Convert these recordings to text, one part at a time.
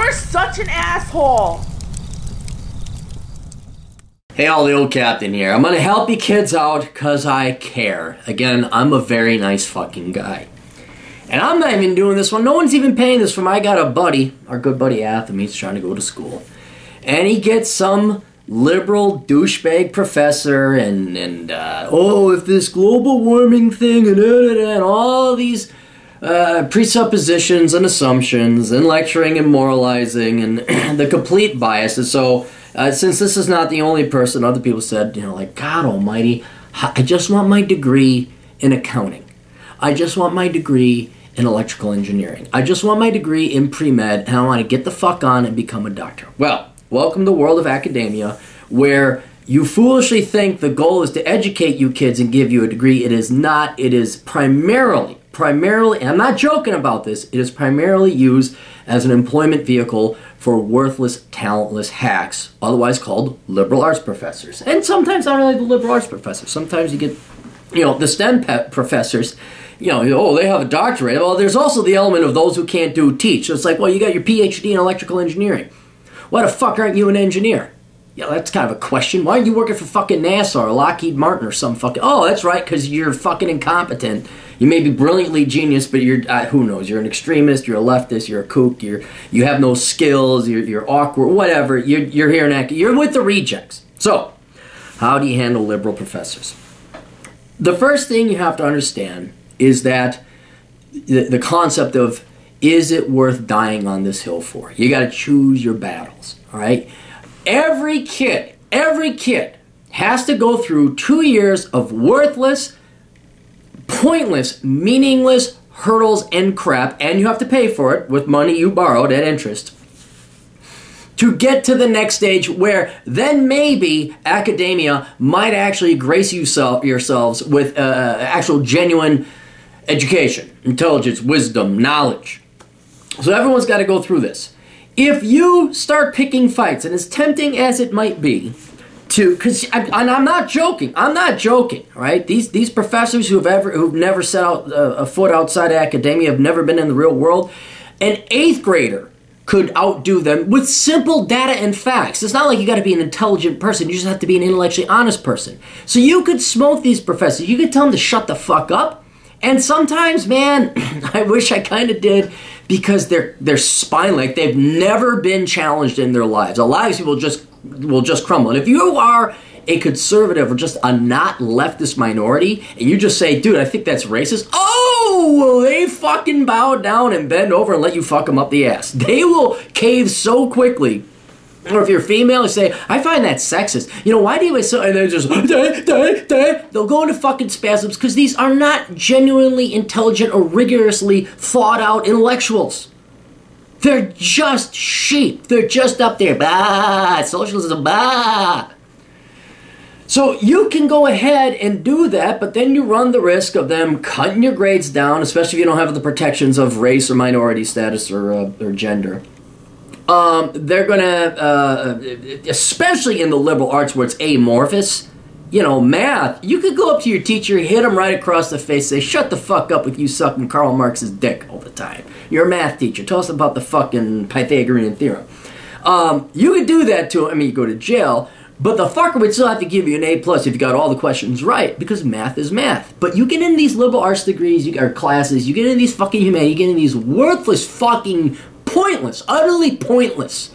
You're such an asshole. Hey, all, the old captain here. I'm gonna help you kids out because I care. Again, I'm a very nice fucking guy. And I'm not even doing this one. No one's even paying this for me. I got a buddy, our good buddy Atham, he's trying to go to school. And he gets some liberal douchebag professor and oh, if this global warming thing and all these presuppositions and assumptions and lecturing and moralizing and the complete biases. So since this is not the only person, other people said, you know, like, God almighty, I just want my degree in accounting. I just want my degree in electrical engineering. I just want my degree in pre-med, and I want to get the fuck on and become a doctor. Well, welcome to the world of academia, where you foolishly think the goal is to educate you kids and give you a degree. It is not. It is primarily, and I'm not joking about this, it is primarily used as an employment vehicle for worthless, talentless hacks, otherwise called liberal arts professors. And sometimes not only the liberal arts professors, sometimes you get, you know, the STEM professors, you know, oh, they have a doctorate. Well, there's also the element of those who can't teach. So it's like, well, you got your PhD in electrical engineering. Why the fuck aren't you an engineer? Yeah, that's kind of a question. Why aren't you working for fucking NASA or Lockheed Martin or some fucking... Oh, that's right, because you're fucking incompetent. You may be brilliantly genius, but you're... who knows? You're an extremist, you're a leftist, you're a kook, you have no skills, you're awkward, whatever. You're here in... You're with the rejects. So, how do you handle liberal professors? The first thing you have to understand is that the concept of, is it worth dying on this hill for? You got to choose your battles, all right? Every kid has to go through 2 years of worthless, pointless, meaningless hurdles and crap, and you have to pay for it with money you borrowed at interest, to get to the next stage where then maybe academia might actually grace yourselves with actual genuine education, intelligence, wisdom, knowledge. So everyone's got to go through this. If you start picking fights, and as tempting as it might be, and I'm not joking, right? These professors who've never set out a foot outside of academia, have never been in the real world, an 8th grader could outdo them with simple data and facts. It's not like you got to be an intelligent person, you just have to be an intellectually honest person. So you could smoke these professors, you could tell them to shut the fuck up, and sometimes, man, I wish I kind of did, because they're spine like they've never been challenged in their lives. A lot of people will just crumble. And if you are a conservative or just a not leftist minority, and you just say, dude, I think that's racist, oh, well, they fucking bow down and bend over and let you fuck them up the ass. They will cave so quickly. Or if you're female, you say, I find that sexist. You know, why do you so? And they're just, they'll go into fucking spasms because these are not genuinely intelligent or rigorously thought out intellectuals. They're just sheep. They're just up there. Bah, socialism, bah. So you can go ahead and do that, but then you run the risk of them cutting your grades down, especially if you don't have the protections of race or minority status or gender. They're going to, especially in the liberal arts where it's amorphous, you know, math, you could go up to your teacher, hit him right across the face, say, shut the fuck up with you sucking Karl Marx's dick all the time. You're a math teacher. Tell us about the fucking Pythagorean theorem. You could do that to him. I mean, you go to jail, but the fucker would still have to give you an A+ if you got all the questions right, because math is math. But you get in these liberal arts degrees, or classes, you get in these fucking humanities, you get in these worthless fucking pointless, utterly pointless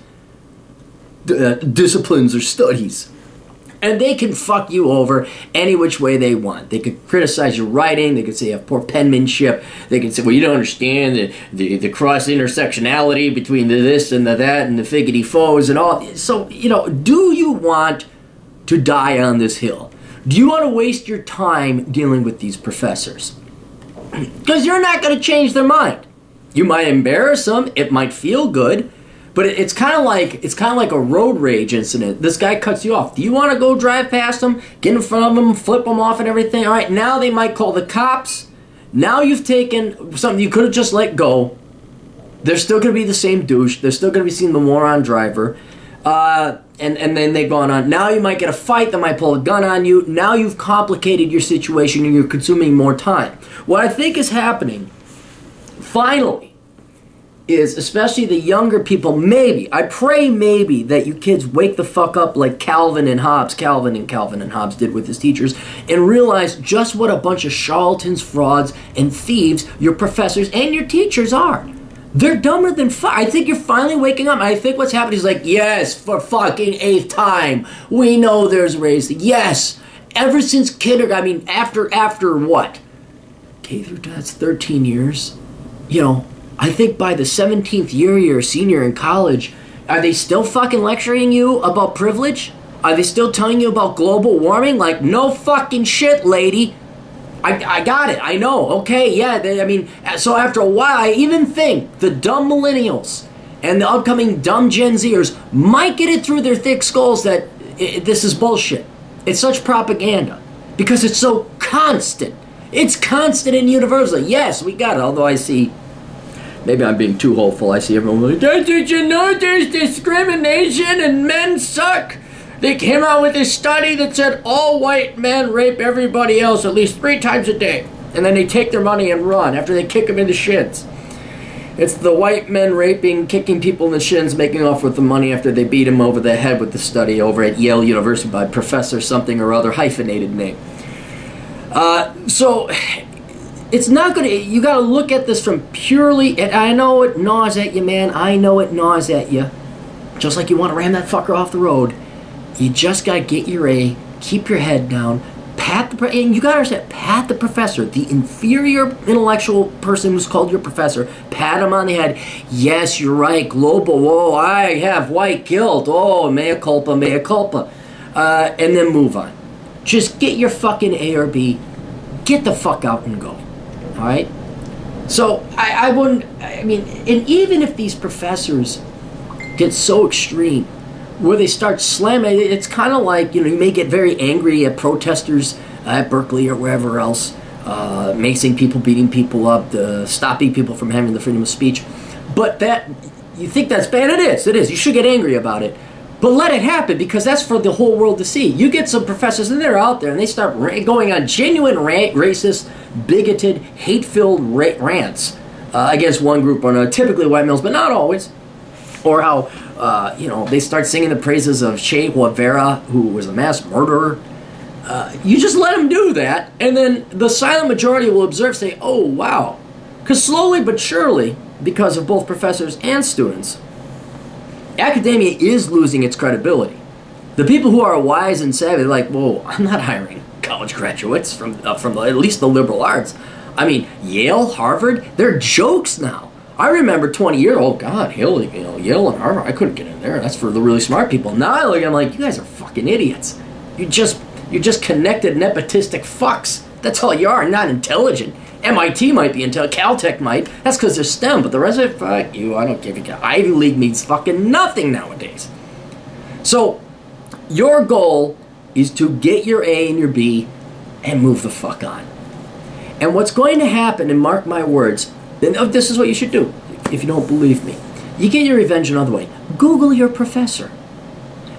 disciplines or studies. And they can fuck you over any which way they want. They could criticize your writing, they could say you have poor penmanship, they could say, well, you don't understand the cross-intersectionality between the this and the that and the figgity foes and all. So, you know, do you want to die on this hill? Do you want to waste your time dealing with these professors? Because you're not going to change their mind. You might embarrass them, it might feel good, but it's kind of like a road rage incident. This guy cuts you off. Do you want to go drive past him, get in front of him, flip him off and everything? All right, now they might call the cops. Now you've taken something you could have just let go. They're still going to be the same douche. They're still going to be seeing the moron driver. And then they've gone on. Now you might get a fight. They might pull a gun on you. Now you've complicated your situation and you're consuming more time. What I think is happening, finally, is, especially the younger people, maybe, I pray maybe, that you kids wake the fuck up like Calvin and Hobbes did with his teachers, and realize just what a bunch of charlatans, frauds, and thieves your professors and your teachers are. They're dumber than fuck. I think you're finally waking up. I think what's happening is like, yes, for fucking 8th time, we know there's racism. Yes, ever since kindergarten, I mean, after what? K through 10, that's 13 years. You know, I think by the 17th year you're a senior in college, are they still fucking lecturing you about privilege? Are they still telling you about global warming? Like, no fucking shit, lady. I got it. I know. Okay, yeah. So after a while, I even think the dumb millennials and the upcoming dumb Gen Zers might get it through their thick skulls that this is bullshit. It's such propaganda because it's so constant. It's constant and universal. Yes, we got it. Although I see, maybe I'm being too hopeful. I see everyone like, did you know there's discrimination and men suck? They came out with this study that said all white men rape everybody else at least 3 times a day. And then they take their money and run after they kick them in the shins. It's the white men raping, kicking people in the shins, making off with the money after they beat him over the head with the study over at Yale University by Professor something or other, hyphenated name. So it's not going to, you got to look at this from purely, and I know it gnaws at you, man. I know it gnaws at you. Just like you want to ram that fucker off the road. You just got to get your A, keep your head down, and you got to understand, pat the professor, the inferior intellectual person who's called your professor, pat him on the head. Yes, you're right, global, oh, I have white guilt, oh, mea culpa, and then move on. Just get your fucking A or B, get the fuck out and go, all right? So, I mean, and even if these professors get so extreme, where they start slamming, it's kind of like, you know, you may get very angry at protesters at Berkeley or wherever else, macing people, beating people up, stopping people from having the freedom of speech. But that, you think that's bad? It is. You should get angry about it. But let it happen, because that's for the whole world to see. You get some professors, and they're out there, and they start going on genuine racist, bigoted, hate-filled rants against one group or another, typically white males, but not always. Or how, you know, they start singing the praises of Che Guevara, who was a mass murderer. You just let them do that, and then the silent majority will observe, say, oh, wow. Because slowly but surely, because of both professors and students, academia is losing its credibility. The people who are wise and savvy, they're like, whoa, I'm not hiring college graduates from at least the liberal arts. I mean, Yale, Harvard, they're jokes now. I remember 20 years, oh God, Yale and Harvard, I couldn't get in there. That's for the really smart people. Now I look, I'm like, you guys are fucking idiots. You're just connected nepotistic fucks. That's all you are, not intelligent. MIT might be intelligent, Caltech might. That's because they're STEM, but the rest of it, fuck you, I don't give a shit. Ivy League means fucking nothing nowadays. So, your goal is to get your A and your B and move the fuck on. And what's going to happen, and mark my words, then this is what you should do, if you don't believe me. You get your revenge another way. Google your professor.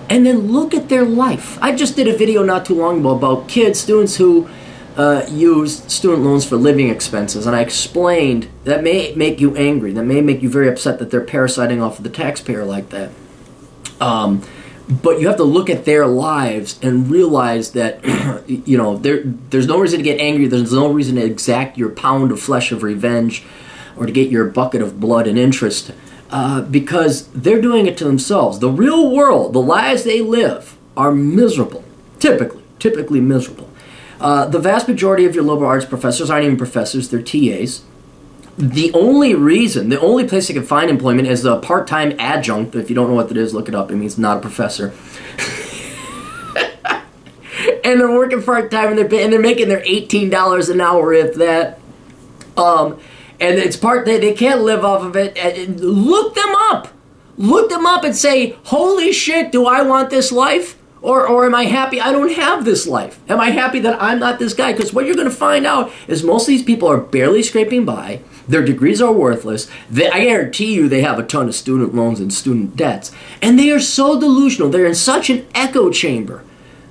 And then look at their life. I just did a video not too long ago about students who used student loans for living expenses. And I explained that may make you angry. That may make you very upset that they're parasiting off of the taxpayer like that. But you have to look at their lives and realize that, you know, there's no reason to get angry. There's no reason to exact your pound of flesh of revenge or to get your bucket of blood and interest, because they're doing it to themselves. The real world, the lives they live, are miserable, typically miserable. The vast majority of your liberal arts professors aren't even professors, they're TAs. The only place they can find employment is a part-time adjunct. If you don't know what that is, look it up. It means not a professor. And they're working part-time, and they're making their $18 an hour, if that. And it's they can't live off of it. Look them up. Look them up and say, holy shit, do I want this life? Or am I happy I don't have this life? Am I happy that I'm not this guy? Because what you're going to find out is most of these people are barely scraping by. Their degrees are worthless. I guarantee you they have a ton of student loans and student debts. And they are so delusional. They're in such an echo chamber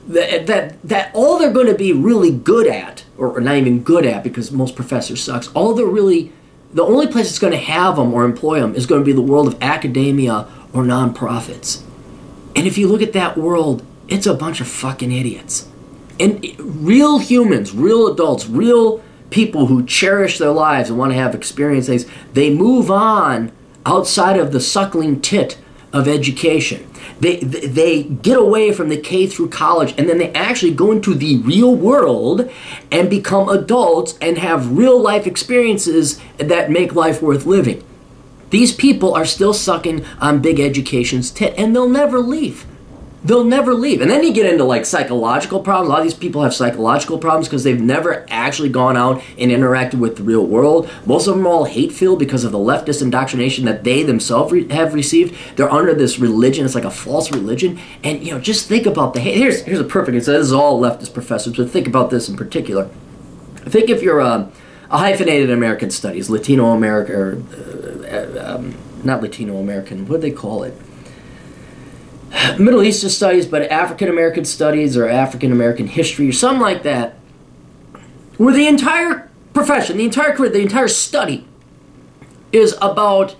that all they're going to be really good at, or not even good at because most professors sucks, all they're really the only place that's going to have them or employ them is going to be the world of academia or nonprofits. And if you look at that world, it's a bunch of fucking idiots. And real humans, real adults, real people who cherish their lives and want to have experience things, they move on outside of the suckling tit of education. They get away from the K through college, and then they actually go into the real world and become adults and have real life experiences that make life worth living. These people are still sucking on big education's tit, and they'll never leave. They'll never leave. And then you get into like psychological problems. A lot of these people have psychological problems because they've never actually gone out and interacted with the real world. Most of them are all hate-filled because of the leftist indoctrination that they themselves have received. They're under this religion. It's like a false religion. And, you know, just think about the hate. Here's a perfect example. This is all leftist professors, but think about this in particular. Think if you're a hyphenated American studies, Latino America, or not Latino American, what do they call it? Middle Eastern studies, but African American studies or African American history or something like that, where the entire profession, the entire career, the entire study is about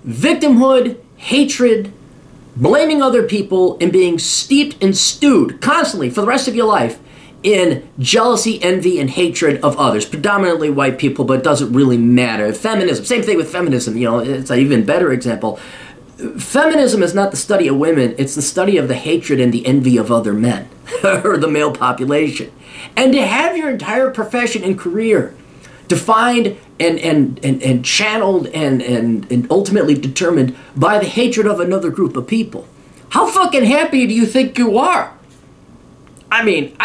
victimhood, hatred, blaming other people, and being steeped and stewed constantly for the rest of your life in jealousy, envy, and hatred of others, predominantly white people, but it doesn't really matter. Feminism, same thing with feminism, you know, it's an even better example. Feminism is not the study of women, it's the study of the hatred and the envy of other men, or the male population. And to have your entire profession and career defined and channeled and ultimately determined by the hatred of another group of people. How fucking happy do you think you are? I mean,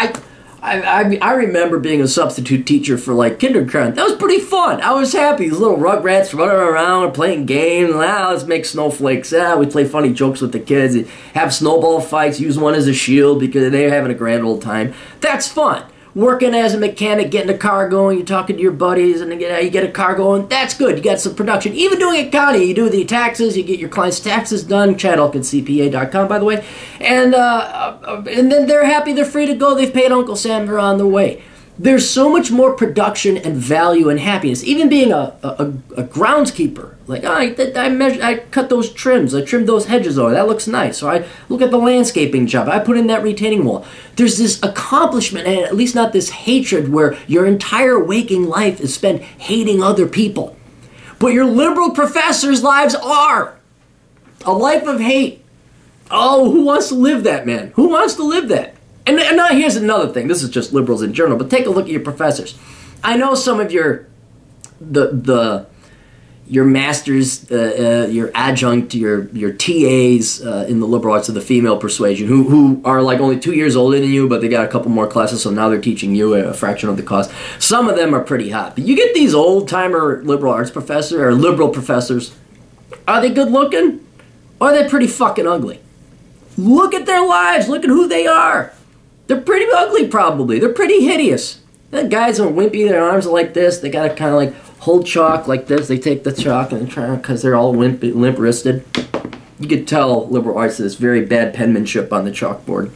I remember being a substitute teacher for like kindergarten. That was pretty fun. I was happy. These little rugrats running around playing games. Let's make snowflakes. We play funny jokes with the kids. Have snowball fights. Use one as a shield because they're having a grand old time. That's fun. Working as a mechanic, getting a car going, you're talking to your buddies, and you get a car going. That's good. You got some production. Even doing accounting, you do the taxes, you get your clients' taxes done. ChadHawkinsCPA.com, by the way. And then they're happy, they're free to go. They've paid Uncle Sam, they're on their way. There's so much more production and value and happiness. Even being a groundskeeper. Like, I cut those trims. I trimmed those hedges over. That looks nice. Or I look at the landscaping job. I put in that retaining wall. There's this accomplishment, and at least not this hatred where your entire waking life is spent hating other people. But your liberal professors' lives are a life of hate. Oh, who wants to live that, man? Who wants to live that? And now here's another thing. This is just liberals in general, but take a look at your professors. I know some of your masters, your adjunct, your TAs in the liberal arts of the female persuasion, who are like only 2 years older than you, but they got a couple more classes, so now they're teaching you a fraction of the cost. Some of them are pretty hot. But you get these old-timer liberal arts professors, or liberal professors, are they good looking? Or are they pretty fucking ugly? Look at their lives. Look at who they are. They're pretty ugly, probably. They're pretty hideous. The guys are wimpy. Their arms are like this. They got to kind of like hold chalk like this. They take the chalk and try because they're all limp-wristed. You could tell liberal arts is very bad penmanship on the chalkboard.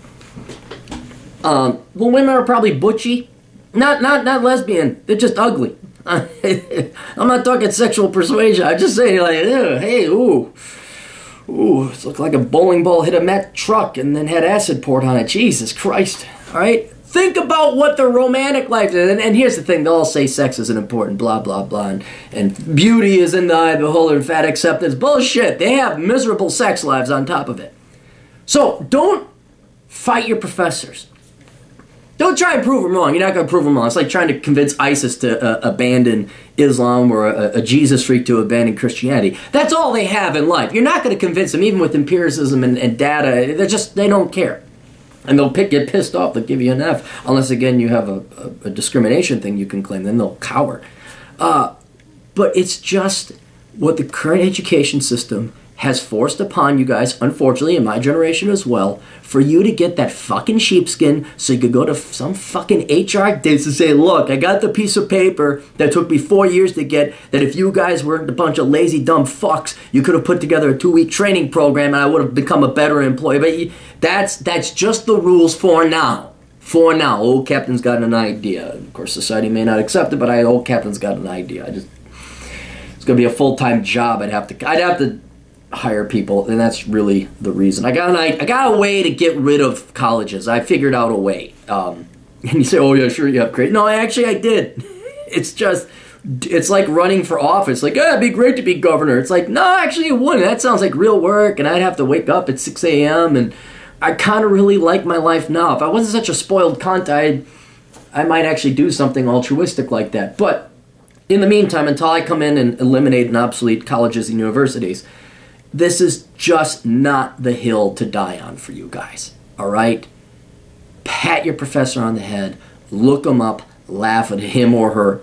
Well, women are probably butchy. Not lesbian. They're just ugly. I'm not talking sexual persuasion. I'm just saying like, hey, ooh. Ooh, it looked like a bowling ball hit a Met truck and then had acid poured on it. Jesus Christ. All right? Think about what the romantic life is. And here's the thing. They'll all say sex isn't important, blah, blah, blah. And beauty is in the eye of the beholder and fat acceptance. Bullshit. They have miserable sex lives on top of it. So don't fight your professors. Don't try and prove them wrong. You're not going to prove them wrong. It's like trying to convince ISIS to abandon Islam or a Jesus freak to abandon Christianity. That's all they have in life. You're not going to convince them, even with empiricism and data. They don't care. And they'll get pissed off. They'll give you an F. Unless, again, you have a discrimination thing you can claim. Then they'll cower. But it's just what the current education system has forced upon you guys, unfortunately, in my generation as well, for you to get that fucking sheepskin so you could go to some fucking HR days and say, look, I got the piece of paper that took me 4 years to get, that if you guys weren't a bunch of lazy, dumb fucks, you could have put together a 2-week training program and I would have become a better employee. But that's just the rules for now. For now. Old Captain's got an idea. Of course, society may not accept it, but old Captain's got an idea. it's going to be a full-time job. I'd have to hire people, and that's really the reason. I got a way to get rid of colleges. I figured out a way. And you say, oh yeah, sure, you have great. No, actually I did. It's like running for office. Like, it'd be great to be governor. It's like, no, actually it wouldn't. That sounds like real work, and I'd have to wake up at 6 a.m., and I kind of really like my life now. If I wasn't such a spoiled cunt, I might actually do something altruistic like that. But in the meantime, until I come in and eliminate and obsolete colleges and universities, this is just not the hill to die on for you guys. All right? Pat your professor on the head, look him up, laugh at him or her,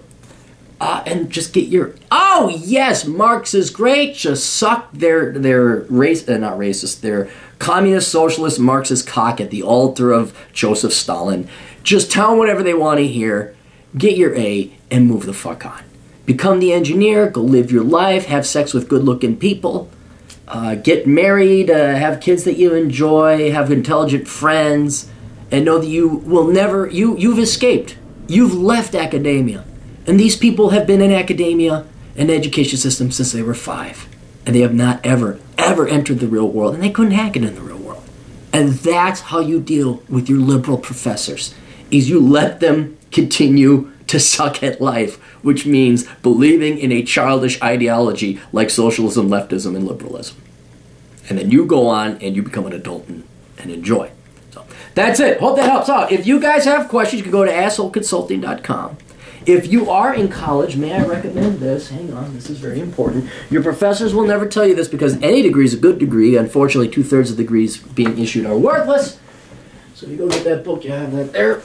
and just get your, oh yes, Marx is great, just suck their not racist, their communist, socialist, Marxist cock at the altar of Joseph Stalin. Just tell them whatever they want to hear, get your A, and move the fuck on. Become the engineer, go live your life, have sex with good-looking people, get married, have kids that you enjoy, have intelligent friends, and know that you will never, you've escaped. You've left academia. And these people have been in academia and the education system since they were 5. And they have not ever entered the real world. And they couldn't hack it in the real world. And that's how you deal with your liberal professors, is you let them continue to suck at life, which means believing in a childish ideology like socialism, leftism, and liberalism. And then you go on and you become an adult and enjoy. So that's it. Hope that helps out. If you guys have questions, you can go to assholeconsulting.com. If you are in college, may I recommend this? Hang on, this is very important. Your professors will never tell you this because any degree is a good degree. Unfortunately, 2/3 of the degrees being issued are worthless. So if you go get that book, you have that there.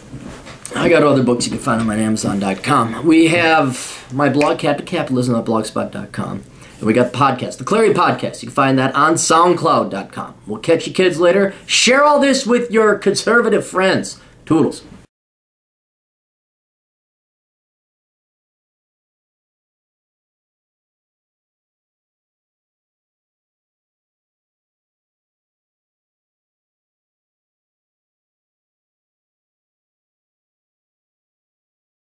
I got other books you can find them on Amazon.com. We have my blog, CaptainCapitalism.blogspot.com. And we got the podcast, the Clary Podcast. You can find that on SoundCloud.com. We'll catch you kids later. Share all this with your conservative friends. Toodles.